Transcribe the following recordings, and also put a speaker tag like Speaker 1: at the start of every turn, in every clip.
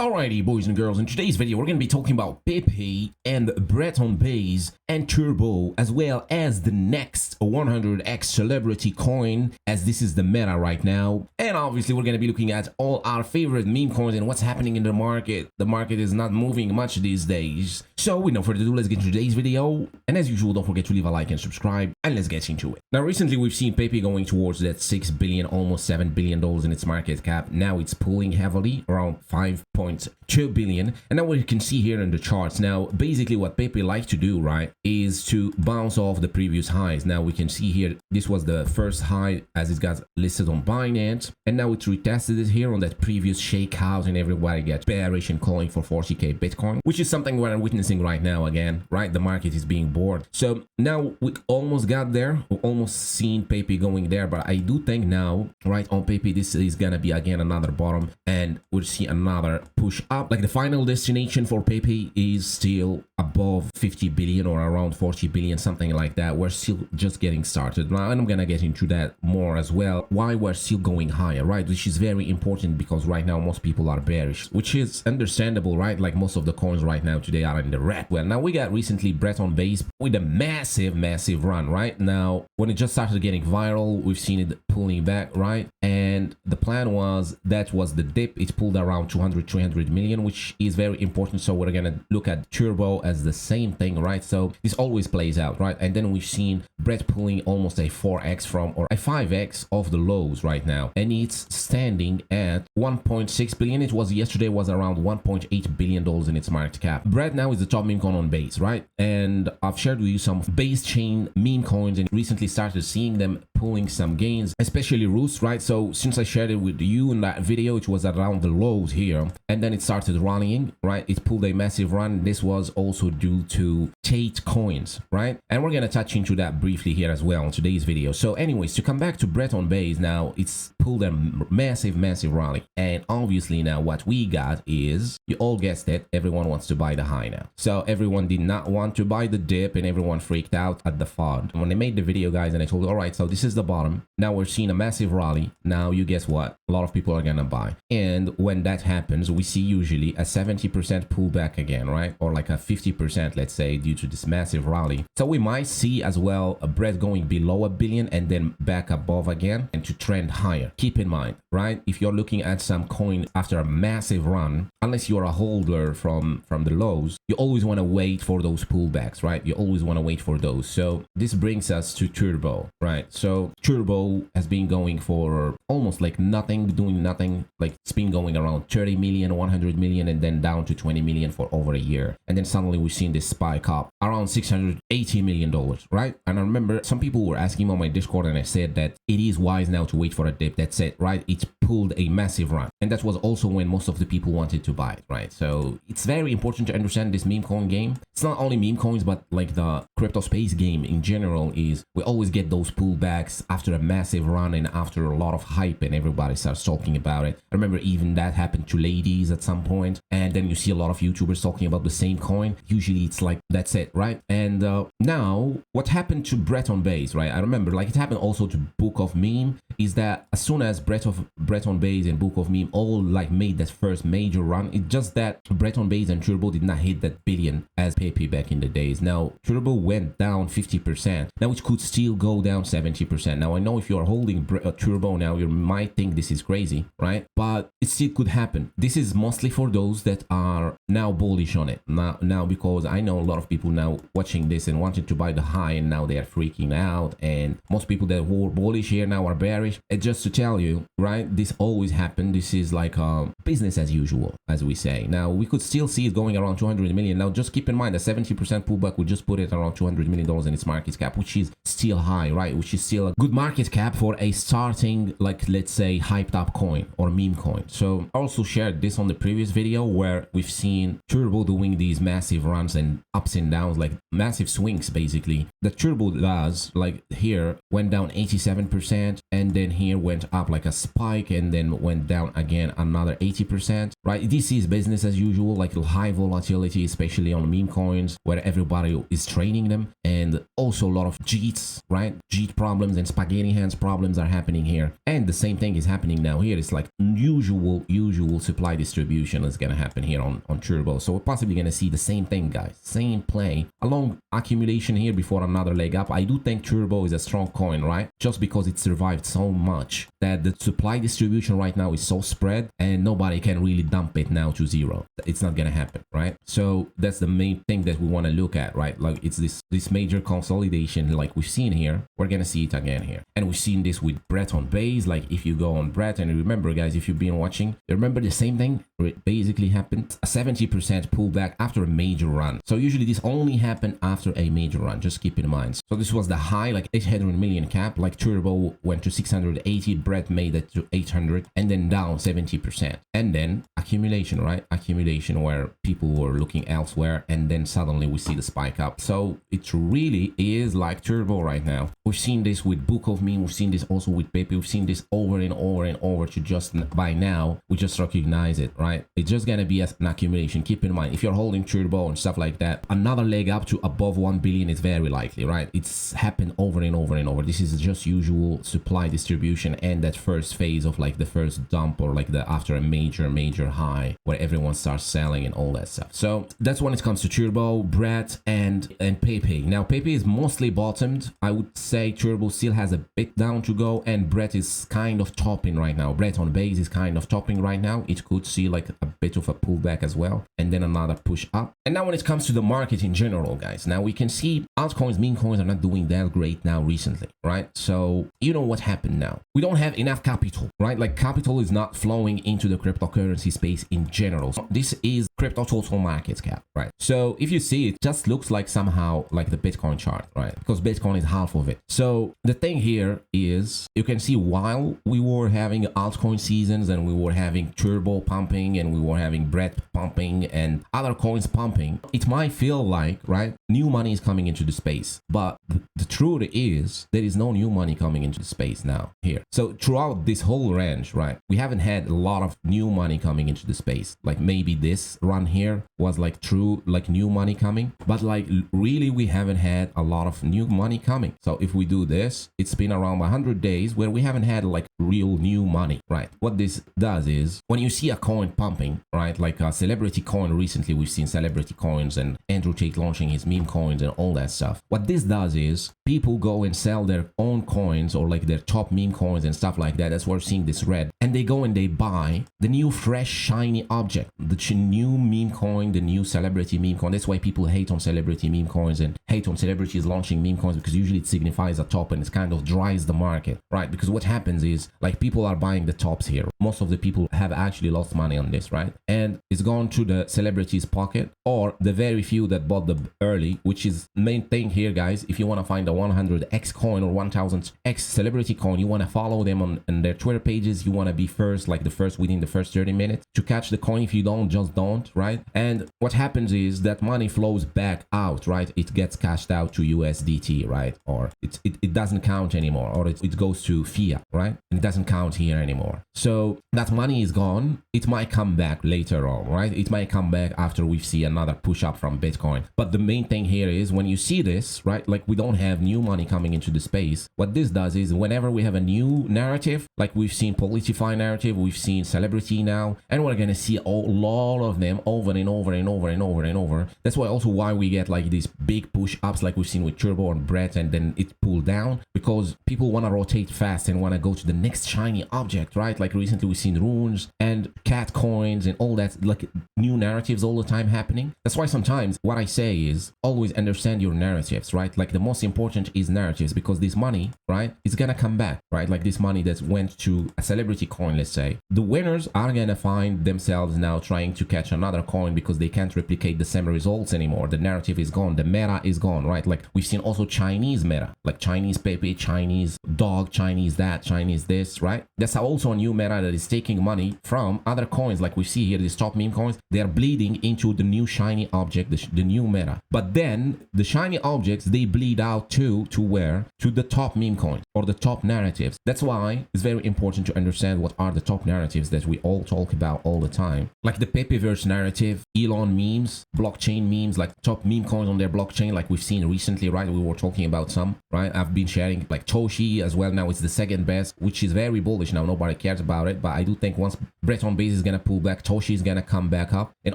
Speaker 1: Alrighty, boys and girls, in today's video we're going to be talking about Pepe and Breton Base and Turbo, as well as the next 100x celebrity coin, as this is the meta right now. And obviously we're going to be looking at all our favorite meme coins and what's happening in the market. The market is not moving much these days. So with no further ado, let's get into today's video. And as usual, don't forget to leave a like and subscribe, and let's get into it. Now recently we've seen Pepe going towards that $6 billion, almost $7 billion in its market cap. Now it's pulling heavily around 5.2 billion, and now what you can see here in the charts, now basically what Pepe likes to do, right, is to bounce off the previous highs. Now we can see here this was the first high as it got listed on Binance, and now it's retested it here on that previous shakeout, and everybody gets bearish and calling for 40k Bitcoin, which is something we're witnessing right now again, right? The market is being bored. So now we almost got there, we almost seen Pepe going there, but I do think now, right, on Pepe this is gonna be again another bottom, and we'll see another push up. Like the final destination for Pepe is still above 50 billion or around 40 billion, something like that. We're still just getting started now, and I'm gonna get into that more as well, why we're still going higher, right? Which is very important because right now most people are bearish, which is understandable, right? Like most of the coins right now today are in the red. Well, now we got recently Breton Base with a massive run. Right now when it just started getting viral, we've seen it pulling back, right? And the plan was that was the dip. It pulled around 200-300 million, which is very important. So we're gonna look at Turbo as the same thing, right? So this always plays out, right? And then we've seen Brett pulling almost a 4x from, or a 5x of the lows right now, and it's standing at 1.6 billion. It was yesterday was around 1.8 billion dollars in its market cap. Brett now is the top meme coin on Base, right? And I've shared with you some Base chain meme coins and recently started seeing them pulling some gains, especially Roost, right? So since I shared it with you in that video, it was around the lows here, and then it started rallying, right? It pulled a massive run. This was also due to Tate coins, right? And we're gonna touch into that briefly here as well in today's video. So anyways, to come back to Breton Base, now it's pulled a massive rally, and obviously now what we got is, you all guessed it, everyone wants to buy the high now. So everyone did not want to buy the dip, and everyone freaked out at the FOD when they made the video, guys, and I told you, all right, so this is the bottom. Now we're seeing a massive rally. Now you guess what? A lot of people are gonna buy, and when that happens, we see usually a 70% pullback again, right? Or like a 50%, let's say, due to this massive rally. So we might see as well a Brett going below a billion and then back above again and to trend higher. Keep in mind, right, if you're looking at some coin after a massive run, unless you're a holder from the lows, you always want to wait for those pullbacks, right? You always want to wait for those. So this brings us to Turbo, right? So Turbo has been going for almost like nothing, doing nothing. Like it's been going around 30 million, 100 million, and then down to 20 million for over a year, and then suddenly we've seen this spike up around $680 million, right? And I remember some people were asking on my Discord, and I said that it is wise now to wait for a dip. That's it, right? It's pulled a massive run, and that was also when most of the people wanted to buy it, right? So it's very important to understand this meme coin game. It's not only meme coins, but like the crypto space game in general is we always get those pullbacks after a massive run and after a lot of hype, and everybody starts talking about it. I remember even that happened to ladies at some point, and then you see a lot of YouTubers talking about the same coin. Usually it's like that's it, right? And now what happened to Breton Base, right? I remember like it happened also to Book of Meme, is that as soon as Breton Base and Book of Meme all like made that first major run, it's just that Breton Base and Turbo did not hit that billion as Pepe back in the days. Now Turbo went down 50%. Now it could still go down 70%. Now I know if you are holding Turbo now, you might think this is crazy, right? But it still could happen. This is mostly for those that are now bullish on it now, because I know a lot of people now watching this and wanted to buy the high, and now they are freaking out, and most people that were bullish here now are bearish. And just to tell you, right, this always happened. This is like business as usual, as we say. Now we could still see it going around 200 million. Now just keep in mind the 70% pullback would just put it around $200 million in its market cap, which is still high, right? Which is still a good market cap for a starting, like, let's say, hyped up coin or meme coin. So I also shared this on the previous video where we've seen Turbo doing these massive runs and ups and downs, like massive swings basically. The Turbo does, like here went down 87%, and then here went up like a spike, and then went down again another 80%, right? This is business as usual, like high volatility, especially on meme coins where everybody is trading them, and also a lot of JITs, right? JIT problems and spaghetti hands problems are happening here, and the same thing is happening now here. It's like usual supply distribution is gonna happen here on Turbo. So we're possibly gonna see the same thing, guys, same play along accumulation here before another leg up. I do think Turbo is a strong coin, right? Just because it survived so much that the supply distribution right now is so spread and nobody can really dump it now to zero. It's not gonna happen, right? So that's the main thing that we want to look at, right? Like it's this major consolidation like we've seen here. We're gonna see it again here, and we've seen this with Brett on base. Like if you go on Brett, and remember guys, if you've been watching, remember the same thing it basically happened, a 70% pullback after a major run. So usually this only happened after a major run, just keep in mind. So this was the high, like 800 million cap, like Turbo went to 680, Brett made it to 800, and then down 70%, and then accumulation, right? Accumulation where people were looking elsewhere, and then suddenly we see the spike up. So it really is like Turbo right now. We've seen this with Book of Meme, we've seen this also with Pepe, we've seen this over and over and over to just by now we just recognize it, right? It's just gonna be an accumulation. Keep in mind, if you're holding Turbo and stuff like that, another leg up to above 1 billion is very likely, right? It's happened over and over and over. This is just usual supply distribution and that first phase of like the first dump, or like the after a major high where everyone starts selling and all that stuff. So that's when it comes to Turbo, Brett, and Pepe. Now Pepe is mostly bottomed. I would say Turbo still has a bit down to go, and Brett is kind of topping right now. Brett on base is kind of topping right now. It could see like a bit of a pullback as well, and then another push up. And now when it comes to the market in general, guys, now we can see altcoins, meme coins are not doing that great now recently, right? So you know what happened now. We don't have enough capital, right? Like capital is not flowing into the cryptocurrency space in general. So this is crypto total market cap, right? So if you see, it just looks like somehow like the Bitcoin chart, right? Because Bitcoin is half of it. So the thing here is you can see while we were having altcoin seasons and we were having Turbo pumping and we were having Brett pumping and other coins pumping, it might feel like, right, new money is coming into the space. But the truth is there is no new money coming into the space now here. So throughout this whole range, right, we haven't had a lot of new money coming into the space. Like maybe this run here was like true, like new money coming, but like really we haven't had a lot of new money coming. So if we do this, it's been around 100 days where we haven't had like real new money, right? What this does is when you see a coin pumping, right, like a celebrity coin, recently we've seen celebrity coins and Andrew Tate launching his meme coins and all that stuff. What this does is people go and sell their own coins or like their top meme coins and stuff like that. That's why we're seeing this red, and they go and they buy the new fresh shiny object, the new meme coin, the new celebrity meme coin. That's why people hate on celebrity meme coins and hate on celebrities launching meme coins, because usually it signifies a top and it kind of dries the market, right? Because what happens is like people are buying the tops here. Most of the people have actually lost money on this, right? And it's gone to the celebrities pocket, or the very few that bought the early, which is main thing here, guys. If you want to find a 100x coin or 1000x celebrity coin, you want to follow them on their Twitter pages. You want to be first, like the first within the first 30 minutes to catch the coin. If you don't, just don't, right? And what happens is that money flows back out, right? It gets cashed out to USDT, right? Or it doesn't count anymore, or it goes to fiat, right? And it doesn't count here anymore. So that money is gone. It might come back later on, right? It might come back after we see another push up from Bitcoin. But the main thing here is when you see this, right? Like we don't have new money coming into the space. What this does is whenever we have a new narrative, like we've seen Politify narrative, we've seen celebrity now, and we're gonna see a lot of them over and over and over and over and over. That's why also why we get like these big push ups like we've seen with Turbo and Brett, and then it pulled down because people want to rotate fast and want to go to the next shiny object, right? Like recently we've seen runes and cat coins and all that, like new narratives all the time happening. That's why sometimes what I say is always understand your narratives, right? Like the most important is narratives, because this money, right, is gonna come back, right? Like this money that went to a celebrity coin, let's say, the winners are gonna find themselves now trying to catch another coin because they can't replicate the same results anymore. The narrative is gone, the meta is gone, right? Like we've seen also Chinese meta, like Chinese Pepe, Chinese dog, Chinese that, Chinese this, right? That's also a new meta that is taking money from other coins. Like we see here, this top meme coin coins, they are bleeding into the new shiny object, the new meta. But then the shiny objects, they bleed out to where? To the top meme coins or the top narratives. That's why it's very important to understand what are the top narratives that we all talk about all the time. Like the Pepe verse narrative, Elon memes, blockchain memes, like top meme coins on their blockchain, like we've seen recently, right? We were talking about some, right? I've been sharing like Toshi as well. Now it's the second best, which is very bullish now. Nobody cares about it, but I do think once Breton base is gonna pull back, Toshi is gonna come back up, and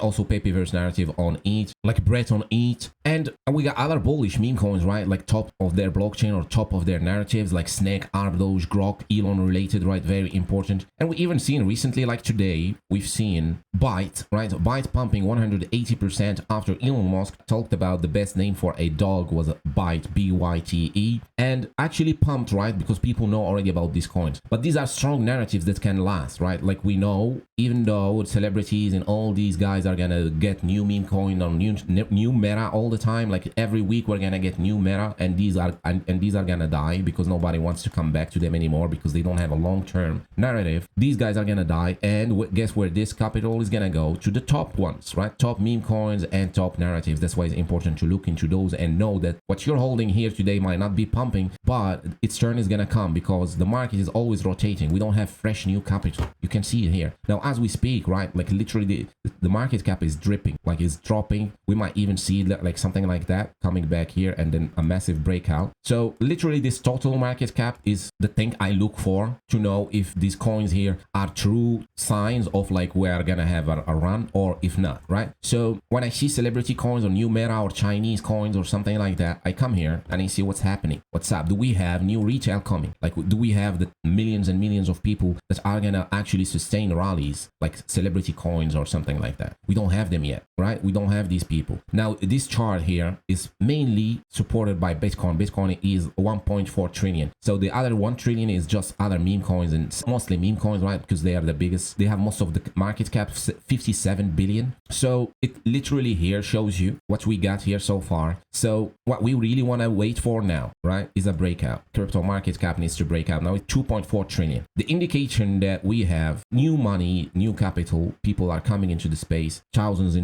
Speaker 1: also Pepe verse narrative on ETH, like Breton ETH, and we got other bullish meme coins, right? Like top of their blockchain or top of their narratives, like Snake, Arb, Doge, Grok, Elon related, right? Very important. And we even seen recently, like today, we've seen Byte, right? Byte pumping 180% after Elon Musk talked about the best name for a dog was Byte, B-Y-T-E, and actually pumped, right? Because people know already about these coins. But these are strong narratives that can last, right? Like we know, even though celebrities and all these guys are gonna get new meme coin or new meta all the time, like every week we're gonna get new meta, and these are gonna die because nobody wants to come back to them anymore because they don't have a long-term narrative. These guys are gonna die, and guess where this capital is gonna go? To the top ones, right? Top meme coins and top narratives. That's why it's important to look into those and know that what you're holding here today might not be pumping, but its turn is gonna come because the market is always rotating. We don't have fresh new capital. You can see it here now as we speak, right? Like literally the market cap is dripping, like it's dropping. We might even see like something like that coming back here and then a massive breakout. So literally this total market cap is the thing I look for to know if these coins here are true signs of like we're gonna have a run or if not, right? So when I see celebrity coins or new meta or Chinese coins or something like that, I come here and I see what's happening. What's up? Do we have new retail coming? Like do we have the millions and millions of people that are gonna actually sustain rallies like celebrity coins or something like that? We don't have them yet, right? We don't have these people. Now this chart here is mainly supported by Bitcoin. Bitcoin is 1.4 trillion. So the other 1 trillion is just other meme coins, and mostly meme coins, right? Because they are the biggest. They have most of the market cap, 57 billion. So it literally here shows you what we got here so far. So what we really want to wait for now, right, is a breakout. Crypto market cap needs to break out. Now it's 2.4 trillion. The indication that we have new money, new capital, people are coming into the space, thousands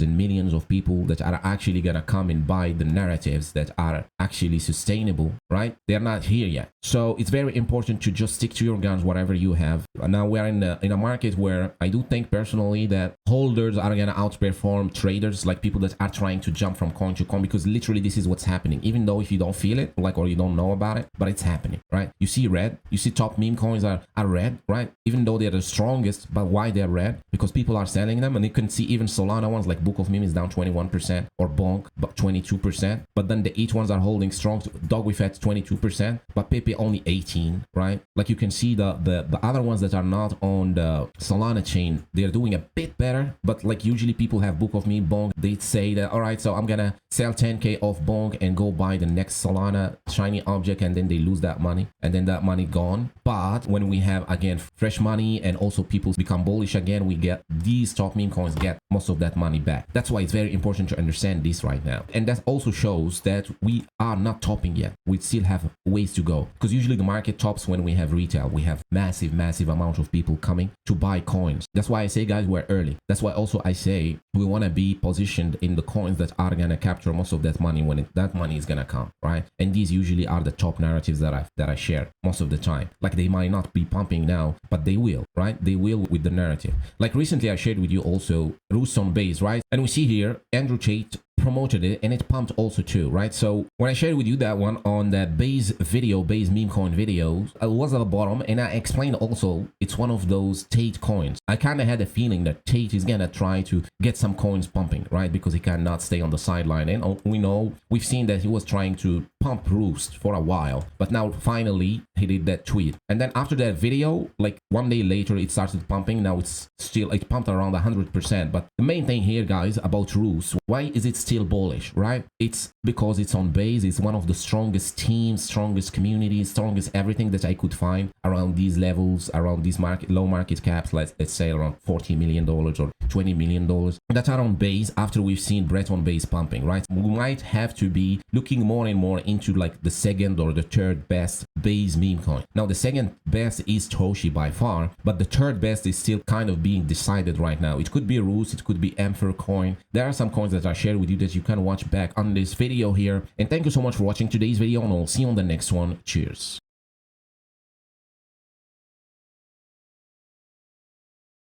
Speaker 1: and millions of people that are actually gonna come and buy the narratives that are actually sustainable, right? They're not here yet. So it's very important to just stick to your guns, whatever you have. Now we're in a market where I do think personally that holders are gonna outperform traders, like people that are trying to jump from coin to coin, because literally this is what's happening. Even though if you don't feel it, like, or you don't know about it, but it's happening, right? You see red, you see top meme coins are red, right? Even though they're the strongest, but why they're red? Because people are selling them, and you can see even Solana ones like Book of Meme is down 21%, or BONK but 22%, but then the ETH ones are holding strong. Dog with at 22%, but Pepe only 18, right? Like you can see the other ones that are not on the Solana chain, they're doing a bit better, but like usually people have Book of Meme, BONK, they say that all right, so I'm gonna sell 10k off BONK and go buy the next Solana shiny object, and then they lose that money, and then that money gone. But when we have again fresh money and also people become bullish again, we get these top meme coins get most of that money back. That's why it's very important to understand this right now, and that also shows that we are not topping yet. We still have ways to go, because usually the market tops when we have retail. We have massive amount of people coming to buy coins. That's why I say, guys, we're early. That's why also I say we want to be positioned in the coins that are gonna capture most of that money when that money is gonna come, right? And these usually are the top narratives that I share most of the time. Like they might not be pumping now, but they will, right? They will with the narrative. Like recently I shared with you also Roost on Base, right? And we see here Andrew Tate promoted it and it pumped also too, right? So when I shared with you that one on that base video, base meme coin videos, I was at the bottom and I explained also it's one of those Tate coins. I kind of had a feeling that Tate is gonna try to get some coins pumping, right? Because he cannot stay on the sideline, and we know, we've seen that he was trying to pump Roost for a while, but now finally he did that tweet, and then after that video, like 1 day later, it started pumping. Now it pumped around 100%. But the main thing here, guys, about Roost, why is it still bullish, right? It's because it's on base. It's one of the strongest teams, strongest communities, strongest everything that I could find around these levels, around these low market caps, let's say around $40 million or $20 million that are on base after we've seen Brett on base pumping, right? We might have to be looking more and more into like the second or the third best base meme coin. Now, the second best is Toshi by far, but the third best is still kind of being decided right now. It could be Rus, it could be Emperor coin. There are some coins that I shared with you that you can watch back on this video here. And thank you so much for watching today's video, and I'll see you on the next one. Cheers.